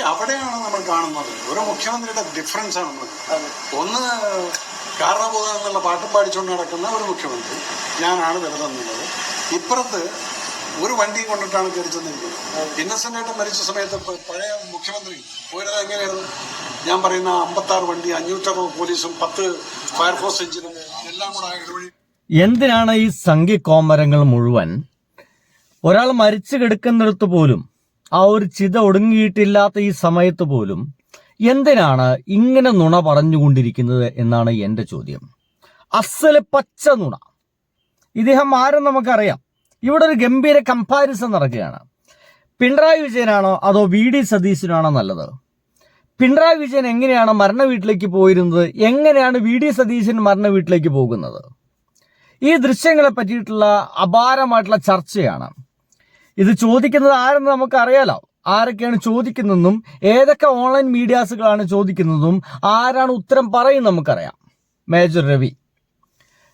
അവിടെയാണ് നമ്മൾ കാണുന്നത് ഒരു മുഖ്യമന്ത്രിയുടെ ഡിഫറൻസ് ആണ് നമ്മൾ. ഒന്ന് കാരണബോധം എന്നുള്ള പാട്ടും പാടിച്ചുകൊണ്ട് നടക്കുന്ന ഒരു മുഖ്യമന്ത്രി, ഞാനാണ് വലുതെന്നുള്ളത്. ഇപ്പുറത്ത് ഒരു വണ്ടിയും കൊണ്ടിട്ടാണ് കയറി ചെന്നിരിക്കുന്നത്. ഇന്നസെന്റ് ആയിട്ട് മരിച്ച സമയത്ത് പഴയ മുഖ്യമന്ത്രി പോയിരുന്നത് എങ്ങനെയായിരുന്നു? ഞാൻ പറയുന്ന 56 വണ്ടി, 560 പോലീസും 10 ഫയർഫോഴ്സ് എഞ്ചിനും എല്ലാം കൂടെ ആയിട്ട്. എന്തിനാണ് ഈ സംഘിക്കോമരങ്ങൾ മുഴുവൻ? ഒരാൾ മരിച്ചു കിടക്കുന്നിടത്ത് പോലും, ആ ഒരു ചിത ഒടുങ്ങിയിട്ടില്ലാത്ത ഈ സമയത്ത് പോലും എന്തിനാണ് ഇങ്ങനെ നുണ പറഞ്ഞുകൊണ്ടിരിക്കുന്നത് എന്നാണ് എന്റെ ചോദ്യം. അസല് പച്ച നുണ. ഇദ്ദേഹം ആരും നമുക്കറിയാം. ഇവിടെ ഒരു ഗംഭീര കമ്പാരിസൺ നടക്കുകയാണ്. പിണറായി വിജയനാണോ അതോ VD സതീശനാണോ നല്ലത്? പിണറായി വിജയൻ എങ്ങനെയാണ് മരണ വീട്ടിലേക്ക് പോയിരുന്നത്? എങ്ങനെയാണ് VD സതീശൻ മരണ വീട്ടിലേക്ക് പോകുന്നത്? ഈ ദൃശ്യങ്ങളെ പറ്റിയിട്ടുള്ള അപാരമായിട്ടുള്ള ചർച്ചയാണ്. ഇത് ചോദിക്കുന്നത് ആരെന്ന് നമുക്കറിയാലോ. ആരൊക്കെയാണ് ചോദിക്കുന്നതെന്നും ഏതൊക്കെ ഓൺലൈൻ മീഡിയാസുകളാണ് ചോദിക്കുന്നതും ആരാണ് ഉത്തരം പറയും നമുക്കറിയാം. മേജർ രവി.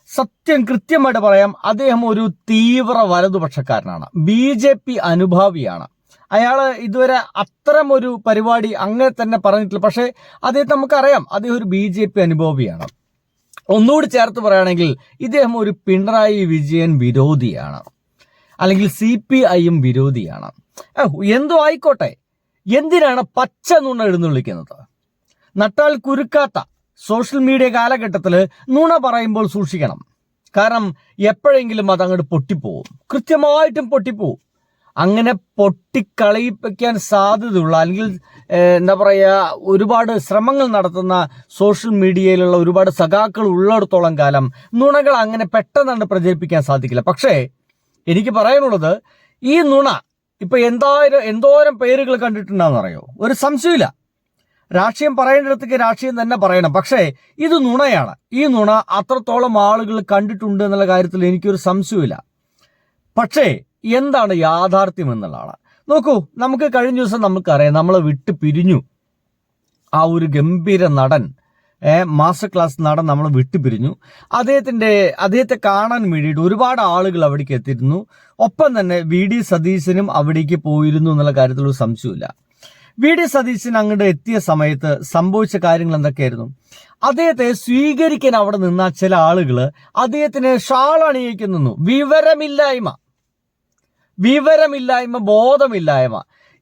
സത്യം കൃത്യമായിട്ട് പറയാം, അദ്ദേഹം ഒരു തീവ്ര വലതുപക്ഷക്കാരനാണ്. BJP അനുഭാവിയാണ്. അയാള് ഇതുവരെ അത്തരം ഒരു പരിപാടി അങ്ങനെ തന്നെ പറഞ്ഞിട്ടില്ല. പക്ഷേ അദ്ദേഹത്തെ നമുക്കറിയാം, അദ്ദേഹം ഒരു BJP അനുഭാവിയാണ്. ഒന്നുകൂടി ചേർത്ത് പറയുകയാണെങ്കിൽ ഇദ്ദേഹം ഒരു പിണറായി വിജയൻ വിരോധിയാണ്, അല്ലെങ്കിൽ CPIM വിരോധിയാണ്. എന്തോ ആയിക്കോട്ടെ, എന്തിനാണ് പച്ച നുണ എഴുന്നള്ളിക്കുന്നത്? നട്ടാൽ കുരുക്കാത്ത സോഷ്യൽ മീഡിയ കാലഘട്ടത്തിൽ നുണ പറയുമ്പോൾ സൂക്ഷിക്കണം. കാരണം എപ്പോഴെങ്കിലും അത് അങ്ങോട്ട് പൊട്ടിപ്പോവും, കൃത്യമായിട്ടും പൊട്ടിപ്പോവും. അങ്ങനെ പൊട്ടിക്കളിപ്പിക്കാൻ സാധ്യതയുള്ള, അല്ലെങ്കിൽ എന്താ പറയുക, ഒരുപാട് ശ്രമങ്ങൾ നടത്തുന്ന സോഷ്യൽ മീഡിയയിലുള്ള ഒരുപാട് സഖാക്കൾ ഉള്ളിടത്തോളം കാലം നുണകൾ അങ്ങനെ പെട്ടെന്ന് പ്രചരിപ്പിക്കാൻ സാധിക്കില്ല. പക്ഷേ എനിക്ക് പറയാനുള്ളത്, ഈ നുണ ഇപ്പൊ എന്തോരം പേരുകൾ കണ്ടിട്ടുണ്ടാന്ന് അറിയോ? ഒരു സംശയമില്ല. രാഷ്ട്രീയം പറയേണ്ടിടത്തേക്ക് രാഷ്ട്രീയം തന്നെ പറയണം. പക്ഷേ ഇത് നുണയാണ്. ഈ നുണ അത്രത്തോളം ആളുകൾ കണ്ടിട്ടുണ്ട് എന്നുള്ള കാര്യത്തിൽ എനിക്കൊരു സംശയമില്ല. പക്ഷേ എന്താണ് യാഥാർത്ഥ്യം എന്നുള്ളതാണ്. നോക്കൂ, നമുക്ക് കഴിഞ്ഞ ദിവസം നമുക്കറിയാം, നമ്മളെ വിട്ട് പിരിഞ്ഞു ആ ഒരു ഗംഭീര നടൻ, മാസ്റ്റർ ക്ലാസ് നടൻ നമ്മൾ വിട്ടുപിരിഞ്ഞു. അദ്ദേഹത്തെ കാണാൻ വേണ്ടിയിട്ട് ഒരുപാട് ആളുകൾ അവിടേക്ക് എത്തിയിരുന്നു. ഒപ്പം തന്നെ VD സതീശനും അവിടേക്ക് പോയിരുന്നു എന്നുള്ള കാര്യത്തിൽ ഒരു സംശയമില്ല. VD സതീശൻ അങ്ങോട്ട് എത്തിയ സമയത്ത് സംഭവിച്ച കാര്യങ്ങൾ എന്തൊക്കെയായിരുന്നു? അദ്ദേഹത്തെ സ്വീകരിക്കാൻ അവിടെ നിന്ന ചില ആളുകൾ അദ്ദേഹത്തിന് ഷാൾ അണിയിക്കുന്നു. വിവരമില്ലായ്മ, ബോധമില്ലായ്മ.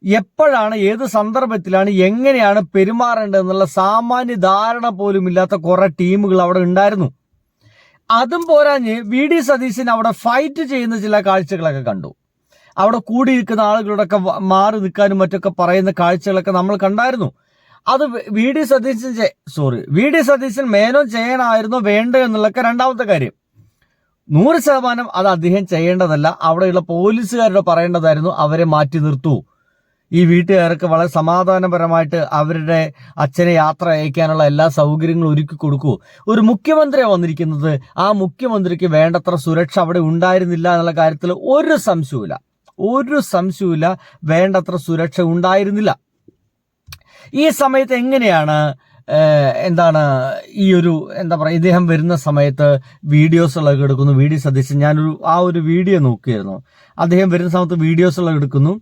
എപ്പോഴാണ്, ഏത് സന്ദർഭത്തിലാണ്, എങ്ങനെയാണ് പെരുമാറേണ്ടതെന്നുള്ള സാമാന്യ ധാരണ പോലും ഇല്ലാത്ത കുറെ ടീമുകൾ അവിടെ ഉണ്ടായിരുന്നു. അതും പോരാഞ്ഞ് VD സതീശൻ അവിടെ ഫൈറ്റ് ചെയ്യുന്ന ചില കാഴ്ചകളൊക്കെ കണ്ടു. അവിടെ കൂടിയിരിക്കുന്ന ആളുകളോടൊക്കെ മാറി നിൽക്കാനും മറ്റൊക്കെ പറയുന്ന കാഴ്ചകളൊക്കെ നമ്മൾ കണ്ടായിരുന്നു. അത് VD സതീശൻ മേനോൻ ചെയ്യണമായിരുന്നോ വേണ്ടോ എന്നുള്ളൊക്കെ രണ്ടാമത്തെ കാര്യം. 100% അത് അദ്ദേഹം ചെയ്യേണ്ടതല്ല. അവിടെയുള്ള പോലീസുകാരോട് പറയേണ്ടതായിരുന്നു, അവരെ മാറ്റി നിർത്തൂ. ഈ വീട്ടുകാർക്ക് വളരെ സമാധാനപരമായിട്ട് അവരുടെ അച്ഛനെ യാത്ര അയക്കാനുള്ള എല്ലാ സൗകര്യങ്ങളും ഒരുക്കി കൊടുക്കൂ. ഒരു മുഖ്യമന്ത്രിയാണ് വന്നിരിക്കുന്നത്, ആ മുഖ്യമന്ത്രിക്ക് വേണ്ടത്ര സുരക്ഷ അവിടെ ഉണ്ടായിരുന്നില്ല എന്നുള്ള കാര്യത്തിൽ ഒരു സംശയവുമില്ല. വേണ്ടത്ര സുരക്ഷ ഉണ്ടായിരുന്നില്ല. ഈ സമയത്ത് എങ്ങനെയാണ് ഈ ഒരു എന്താ പറയുക, ഇദ്ദേഹം വരുന്ന സമയത്ത് വീഡിയോസുകളൊക്കെ എടുക്കുന്നു. VD സതീശൻ, ആ ഒരു വീഡിയോ നോക്കിയിരുന്നു. അദ്ദേഹം വരുന്ന സമയത്ത് വീഡിയോസുകളൊക്കെ എടുക്കുന്നു.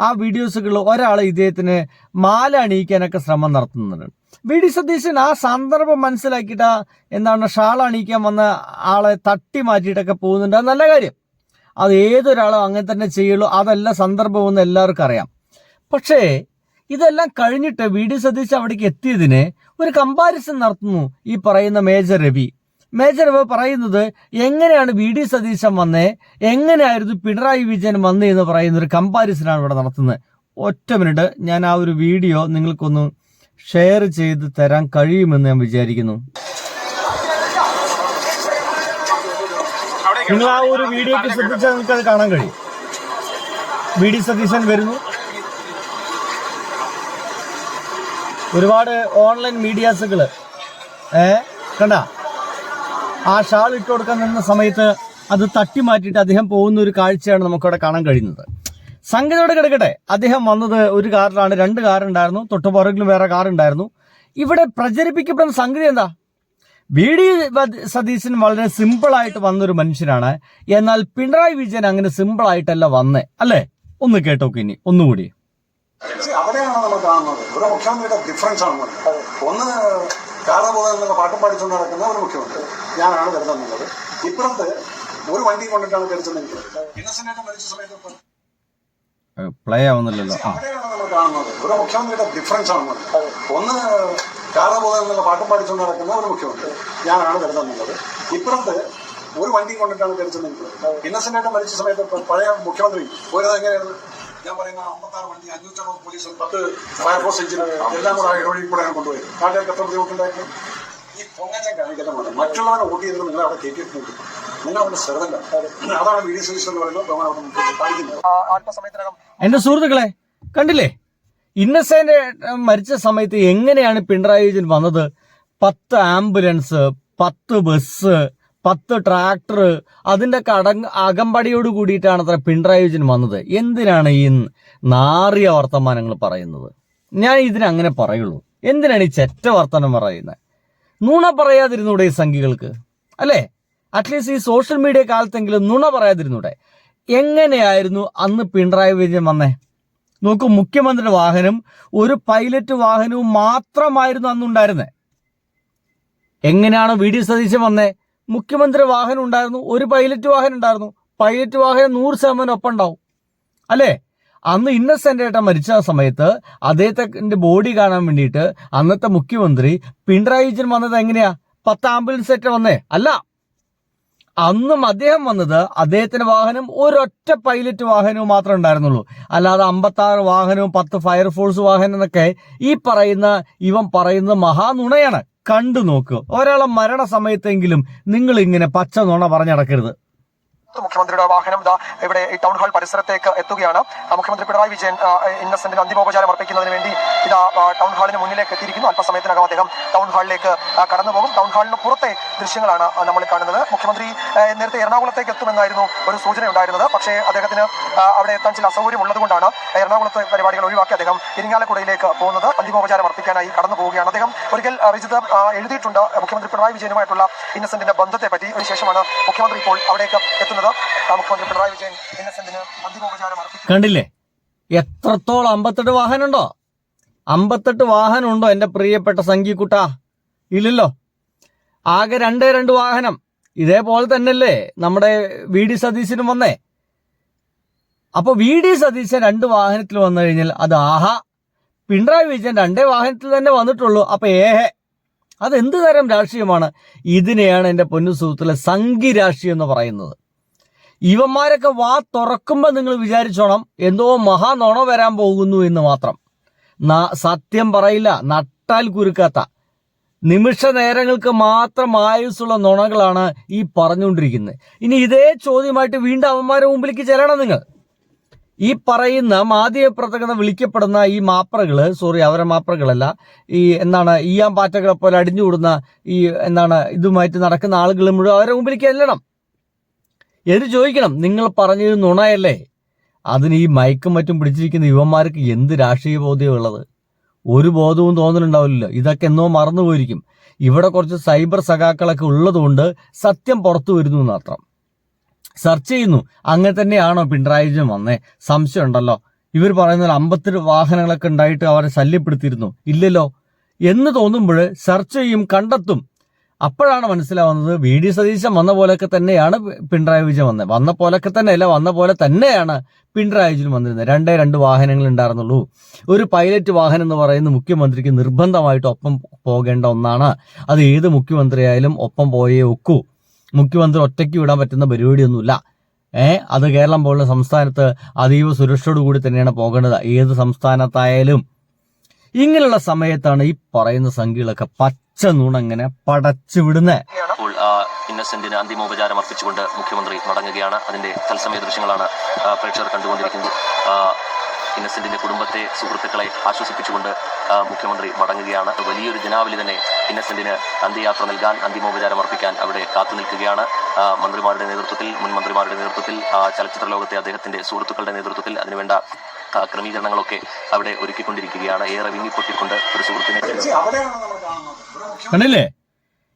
ആ വീഡിയോസുകളിൽ ഒരാൾ ഇദ്ദേഹത്തിന് മാല അണിയിക്കാനൊക്കെ ശ്രമം നടത്തുന്നുണ്ട്. VD സതീശൻ ആ സന്ദർഭം മനസ്സിലാക്കിയിട്ട് ഷാൾ അണിയിക്കാൻ വന്ന ആളെ തട്ടി മാറ്റിയിട്ടൊക്കെ പോകുന്നുണ്ട്. അത് നല്ല കാര്യം. അത് ഏതൊരാളും അങ്ങനെ തന്നെ ചെയ്യുള്ളൂ. അതല്ല സന്ദർഭമെന്ന് എല്ലാവർക്കും അറിയാം. പക്ഷേ ഇതെല്ലാം കഴിഞ്ഞിട്ട് VD സതീശൻ അവിടേക്ക് എത്തിയതിന് ഒരു കമ്പാരിസൺ നടത്തുന്നു ഈ പറയുന്ന മേജർ രവി പറയുന്നത്, എങ്ങനെയാണ് VD സതീശൻ വന്നേ, എങ്ങനെയായിരുന്നു പിണറായി വിജയൻ വന്നേ എന്ന് പറയുന്ന ഒരു കമ്പാരിസനാണ് ഇവിടെ നടത്തുന്നത്. ഒറ്റ മിനിറ്റ്, ഞാൻ ആ ഒരു വീഡിയോ നിങ്ങൾക്കൊന്ന് ഷെയർ ചെയ്ത് തരാൻ കഴിയുമെന്ന് ഞാൻ വിചാരിക്കുന്നു. നിങ്ങൾ ആ ഒരു വീഡിയോക്ക് ശ്രദ്ധിച്ചാൽ നിങ്ങൾക്ക് അത് കാണാൻ കഴിയും. VD സതീശൻ വരുന്നു. ഒരുപാട് ഓൺലൈൻ മീഡിയാസുകൾ കണ്ട ആ ഷാൾ ഇട്ട് കൊടുക്കാൻ നിന്ന സമയത്ത് അത് തട്ടി മാറ്റിയിട്ട് അദ്ദേഹം പോകുന്ന ഒരു കാഴ്ചയാണ് നമുക്കവിടെ കാണാൻ കഴിയുന്നത്. സംഗതിയോടെ കിടക്കട്ടെ, അദ്ദേഹം വന്നത് ഒരു കാറിലാണ്, 2 കാറുണ്ടായിരുന്നു, തൊട്ടുപുറകിലും വേറെ കാറുണ്ടായിരുന്നു. ഇവിടെ പ്രചരിപ്പിക്കപ്പെടുന്ന സംഗതി എന്താ? VD സതീശൻ വളരെ സിമ്പിളായിട്ട് വന്നൊരു മനുഷ്യനാണ്. എന്നാൽ പിണറായി വിജയൻ അങ്ങനെ സിമ്പിളായിട്ടല്ല വന്നേ, അല്ലേ? ഒന്ന് കേട്ടോക്കെ ഇനി ഒന്നുകൂടി. അവിടെയാണ് നമ്മൾ കാണുന്നത് ഒരു മുഖ്യമന്ത്രിയുടെ ഡിഫറൻസ് ആണ്. ഒന്ന് കാരണബോധം എന്നുള്ള പാട്ടും പാടിച്ചുകൊണ്ട് നടക്കുന്ന ഒരു മുഖ്യമന്ത്രി, ഞാനാണ് വരുന്നത്. ഇപ്പുറത്ത് ഒരു വണ്ടി കൊണ്ടിട്ടാണ് ധരിച്ചെന്നെങ്കിൽ ഇന്നസെന്റ് മരിച്ച സമയത്ത് പ്ലേ ആവുന്നില്ലല്ലോ. അവിടെയാണ് നമ്മൾ കാണുന്നത് ഒരു മുഖ്യമന്ത്രിയുടെ ഡിഫറൻസ് ആണ്. ഒന്ന് കാരണബോധം എന്നുള്ള പാട്ടും പാടിച്ചുകൊണ്ട് നടക്കുന്ന ഒരു മുഖ്യമന്ത്രി, ഞാനാണ് വരുന്നത്. ഇപ്പുറത്ത് ഒരു വണ്ടി കൊണ്ടിട്ടാണ് ധരിച്ചെന്നെങ്കിൽ ഇന്നസെന്റ് മരിച്ച സമയത്ത് പഴയ മുഖ്യമന്ത്രി പോയത് എങ്ങനെയായിരുന്നു? ഞാൻ പറയുന്ന 56 വണ്ടി, 560 പോലീസും 10 ഫയർഫോഴ്സ് എഞ്ചിനും എല്ലാം കൂടെ ഇടവഴി കൂടെയാണ് കൊണ്ടുപോയത്. നാട്ടുകാർക്ക് എത്ര ബുദ്ധിമുട്ടുണ്ടായിരുന്നു? ഈ പൊങ്ങച്ചം കാണിക്കുന്നതാണ്. മറ്റുള്ളവരെ വോട്ട് ചെയ്തിട്ട് നിങ്ങൾ അവിടെ കയറ്റിയിട്ടുണ്ട്. നിങ്ങൾ അവിടെ ശ്രദ്ധ. അതാണ് വി ഡി സതീശൻ എന്ന് പറയുന്നത്. എന്റെ സുഹൃത്തുക്കളെ കണ്ടില്ലേ, ഇന്നസെന്റ് മരിച്ച സമയത്ത് എങ്ങനെയാണ് പിണറായി വിജയൻ വന്നത്? 10 ആംബുലൻസ്, 10 ബസ്, 10 ട്രാക്ടർ, അതിന്റെ അകമ്പടിയോട് കൂടിയിട്ടാണ് അത്ര പിണറായി വിജയൻ വന്നത്. എന്തിനാണ് ഈ നാറിയ വർത്തമാനങ്ങൾ പറയുന്നത്? ഞാൻ ഇതിനങ്ങനെ പറയുള്ളൂ. എന്തിനാണ് ഈ ചെറ്റ വർത്തമാനം പറയുന്നത്? നുണ പറയാതിരുന്നൂടെ ഈ സംഘികൾക്ക്? അല്ലേ? അറ്റ്ലീസ്റ്റ് ഈ സോഷ്യൽ മീഡിയ കാലത്തെങ്കിലും നുണ പറയാതിരുന്നൂടെ? എങ്ങനെയായിരുന്നു അന്ന് പിണറായി വിജയൻ വന്നേ? നോക്കൂ, മുഖ്യമന്ത്രിയുടെ വാഹനം ഒരു പൈലറ്റ് വാഹനവും മാത്രമായിരുന്നു അന്നുണ്ടായിരുന്നത്. എങ്ങനെയാണ് വി ഡി സതീശൻ വന്നേ? മുഖ്യമന്ത്രി വാഹനം ഉണ്ടായിരുന്നു, ഒരു പൈലറ്റ് വാഹനം ഉണ്ടായിരുന്നു. പൈലറ്റ് വാഹനം 100% ഒപ്പം ഉണ്ടാവും, അല്ലേ? അന്ന് ഇന്നസെന്റ് ഏട്ടൻ മരിച്ച സമയത്ത് അദ്ദേഹത്തിന്റെ ബോഡി കാണാൻ വേണ്ടിയിട്ട് അന്നത്തെ മുഖ്യമന്ത്രി പിണറായി വിജയൻ വന്നത് എങ്ങനെയാ? 10 ആംബുലൻസ് സെറ്റ് വന്നേ? അല്ല, അന്നും അദ്ദേഹം വന്നത് അദ്ദേഹത്തിന്റെ വാഹനം ഒരൊറ്റ പൈലറ്റ് വാഹനവും മാത്രമേ ഉണ്ടായിരുന്നുള്ളൂ. അല്ലാതെ 56 വാഹനവും 10 ഫയർഫോഴ്സ് വാഹനം എന്നൊക്കെ ഇവൻ പറയുന്നത് മഹാനുണയാണ്. കണ്ടു നോക്കൂ. ഒരാളെ മരണസമയത്തെങ്കിലും നിങ്ങൾ ഇങ്ങനെ പച്ച നുണ പറഞ്ഞടക്കരുത്. മുഖ്യമന്ത്രിയുടെ വാഹനം ഇവിടെ ഈ ടൗൺ ഹാൾ പരിസരത്തേക്ക് എത്തുകയാണ്. മുഖ്യമന്ത്രി പിണറായി വിജയൻ ഇന്നസെന്റിന് അന്തിമോപചാരം അർപ്പിക്കുന്നതിന് വേണ്ടി ടൗൺ ഹാളിന് മുന്നിലേക്ക് എത്തിയിരിക്കുന്നു. അല്പസമയത്തിനകം അദ്ദേഹം ടൗൺ ഹാളിലേക്ക് കടന്നു പോകും. ടൗൺ ഹാളിന് പുറത്തെ ദൃശ്യങ്ങളാണ് നമ്മൾ കാണുന്നത്. മുഖ്യമന്ത്രി നേരത്തെ എറണാകുളത്തേക്ക് എത്തുമെന്നായിരുന്നു ഒരു സൂചന ഉണ്ടായിരുന്നത്. പക്ഷേ അദ്ദേഹത്തിന് അവിടെ എത്താൻ ചില അസൗകര്യം ഉള്ളതുകൊണ്ടാണ് എറണാകുളത്തെ പരിപാടികൾ ഒഴിവാക്കി അദ്ദേഹം ഇരിങ്ങാലക്കുടയിലേക്ക് പോകുന്നത്. അന്തിമോപചാരം അർപ്പിക്കാനായി കടന്നു പോവുകയാണ് അദ്ദേഹം. ഒരിക്കൽ റിജിത്ത് എഴുതിയിട്ടുണ്ട് മുഖ്യമന്ത്രി പിണറായി വിജയനുമായിട്ടുള്ള ഇന്നസെന്റിന്റെ ബന്ധത്തെ പറ്റി. അതിനുശേഷമാണ് മുഖ്യമന്ത്രി ഇപ്പോൾ അവിടേക്ക് എത്തുന്നത്. മുഖ്യമന്ത്രി പിണറായി വിജയൻ ഇന്നസെന്റിന് അന്തിമോപചാരം അർപ്പിക്കും. കണ്ടില്ലേ എത്രത്തോളം? 58 വാഹനം ഉണ്ടോ? 58 വാഹനം ഉണ്ടോ എന്റെ പ്രിയപ്പെട്ട സംഘിക്കുട്ടാ? ഇല്ലല്ലോ. ആകെ 2 വാഹനം. ഇതേപോലെ തന്നെയല്ലേ നമ്മുടെ വി ഡി സതീശനും വന്നേ? അപ്പൊ വി ഡി സതീശൻ 2 വാഹനത്തിൽ വന്നു കഴിഞ്ഞാൽ അത് ആഹാ, പിണറായി വിജയൻ 2 വാഹനത്തിൽ തന്നെ വന്നിട്ടുള്ളൂ, അപ്പൊ ഏഹേ. അതെന്ത് തരം രാഷ്ട്രീയമാണ്? ഇതിനെയാണ് എന്റെ പൊന്നു സുഹൃത്തുക്കളെ സംഘി രാഷ്ട്രീയം എന്ന് പറയുന്നത്. ഇവന്മാരൊക്കെ വാ തുറക്കുമ്പോൾ നിങ്ങൾ വിചാരിച്ചോണം എന്തോ മഹാനൊണ വരാൻ പോകുന്നു എന്ന് മാത്രം. സത്യം പറയില്ല, നട്ടാൽ കുരുക്കാത്ത നിമിഷ നേരങ്ങൾക്ക് മാത്രം ആയുസ്സുള്ള നുണകളാണ് ഈ പറഞ്ഞുകൊണ്ടിരിക്കുന്നത്. ഇനി ഇതേ ചോദ്യമായിട്ട് വീണ്ടും അവന്മാരുടെ മുമ്പിലേക്ക് ചെല്ലണം നിങ്ങൾ. ഈ പറയുന്ന മാധ്യമപ്രവർത്തകർ വിളിക്കപ്പെടുന്ന ഈ മാപ്രകള്, അവരെ മാപ്രകളല്ല, ഈ ഈയാൻ പാറ്റകളെ പോലെ അടിഞ്ഞുകൂടുന്ന ഈ ഇതുമായിട്ട് നടക്കുന്ന ആളുകൾ മുഴുവൻ അവരുടെ മുമ്പിലേക്ക് ചെല്ലണം. എന്നിട്ട് ചോദിക്കണം, നിങ്ങൾ പറഞ്ഞത് നുണയല്ലേ? അതിന് ഈ മയക്കും മറ്റും പിടിച്ചിരിക്കുന്ന യുവന്മാർക്ക് എന്ത് രാഷ്ട്രീയ ബോധ്യമുള്ളത്? ഒരു ബോധവും തോന്നലുണ്ടാവില്ലല്ലോ. ഇതൊക്കെ എന്നോ മറന്നുപോയിരിക്കും. ഇവിടെ കുറച്ച് സൈബർ സഖാക്കളൊക്കെ ഉള്ളതുകൊണ്ട് സത്യം പുറത്തു വരുന്നു മാത്രം. സെർച്ച് ചെയ്യുന്നു. അങ്ങനെ തന്നെയാണോ പിണറായി വിജയൻ വന്നേ? സംശയം ഉണ്ടല്ലോ. ഇവർ പറയുന്നത് 58 വാഹനങ്ങളൊക്കെ ഉണ്ടായിട്ട് അവരെ ശല്യപ്പെടുത്തിയിരുന്നു. ഇല്ലല്ലോ എന്ന് തോന്നുമ്പോൾ സെർച്ച് ചെയ്യും, കണ്ടെത്തും. അപ്പോഴാണ് മനസ്സിലാവുന്നത് വി ഡി സതീശൻ വന്ന പോലൊക്കെ തന്നെയാണ് പിണറായി വിജയൻ വന്നത്. വന്ന പോലെ തന്നെയാണ് പിണറായി വിജയൻ വന്നിരുന്നത്. 2 വാഹനങ്ങൾ ഉണ്ടായിരുന്നുള്ളൂ. ഒരു പൈലറ്റ് വാഹനം എന്ന് പറയുന്നത് മുഖ്യമന്ത്രിക്ക് നിർബന്ധമായിട്ട് ഒപ്പം പോകേണ്ട ഒന്നാണ്. അത് ഏത് മുഖ്യമന്ത്രിയായാലും ഒപ്പം പോയേ ഒക്കൂ. മുഖ്യമന്ത്രി ഒറ്റയ്ക്ക് വിടാൻ പറ്റുന്ന പരിപാടിയൊന്നുമില്ല. അത് കേരളം പോലുള്ള സംസ്ഥാനത്ത് അതീവ സുരക്ഷയോട് കൂടി തന്നെയാണ് പോകേണ്ടത്. ഏത് സംസ്ഥാനത്തായാലും. ഇങ്ങനെയുള്ള സമയത്താണ് ഈ പറയുന്ന സംഖ്യകളൊക്കെ പച്ച നുണങ്ങനെ പടച്ചു വിടുന്നേ. ഇന്നസെന്റിന് അന്തിമോപചാരം അർപ്പിച്ചുകൊണ്ട് മുഖ്യമന്ത്രി മടങ്ങുകയാണ്. അതിന്റെ തത്സമയ ദൃശ്യങ്ങളാണ് പ്രേക്ഷകർ കണ്ടുകൊണ്ടിരിക്കുന്നത്. ഇന്നസെന്റിന്റെ കുടുംബത്തെ, സുഹൃത്തുക്കളെ ആശ്വസിപ്പിച്ചുകൊണ്ട് മുഖ്യമന്ത്രി മടങ്ങുകയാണ്. വലിയൊരു ജനാവലി തന്നെ ഇന്നസെന്റിന് അന്ത്യയാത്ര നൽകാൻ, അന്തിമോപചാരം അർപ്പിക്കാൻ അവിടെ കാത്തു നിൽക്കുകയാണ്. മന്ത്രിമാരുടെ നേതൃത്വത്തിൽ, മുൻ മന്ത്രിമാരുടെ നേതൃത്വത്തിൽ, ചലച്ചിത്ര ലോകത്തെ അദ്ദേഹത്തിന്റെ സുഹൃത്തുക്കളുടെ നേതൃത്വത്തിൽ അതിനുവേണ്ട ക്രമീകരണങ്ങളൊക്കെ അവിടെ ഒരുക്കിക്കൊണ്ടിരിക്കുകയാണ്. ഏറെ വിങ്ങിപ്പൊട്ടിക്കൊണ്ട് ഒരു സുഹൃത്തിനെ കണ്ടില്ലേ?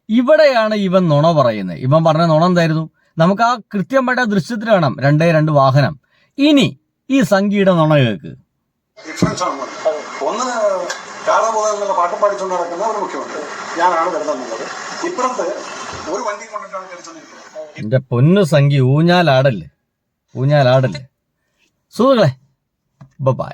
ഇവിടെയാണ് ഇവൻ നുണ പറയുന്നത്. ഇവൻ പറഞ്ഞ നുണ എന്തായിരുന്നു? നമുക്ക് ആ കൃത്യമായിട്ട് ദൃശ്യത്തിൽ കാണാം. 2 വാഹനം. ഇനി ഈ സംഖ്യയുടെ നുണ കേൾക്ക്. ഡിഫറൻസ് ആണ് ഒന്ന് കാരണബോധം എന്നുള്ള പാട്ടും പാടിച്ചുകൊണ്ട് നടക്കുന്ന ഒരു മുഖ്യമന്ത്രി, ഞാനാണ് വരുന്നത്. ഇപ്പുറത്ത് ഒരു വണ്ടി കൊണ്ടിട്ടാണ് കയറിച്ചെന്നിരിക്കുന്നത്. എന്റെ പൊന്നു സംഖ്യ ഊഞ്ഞാലാടല്ലേ. സുഹൃത്തുക്കളെ ബൈ.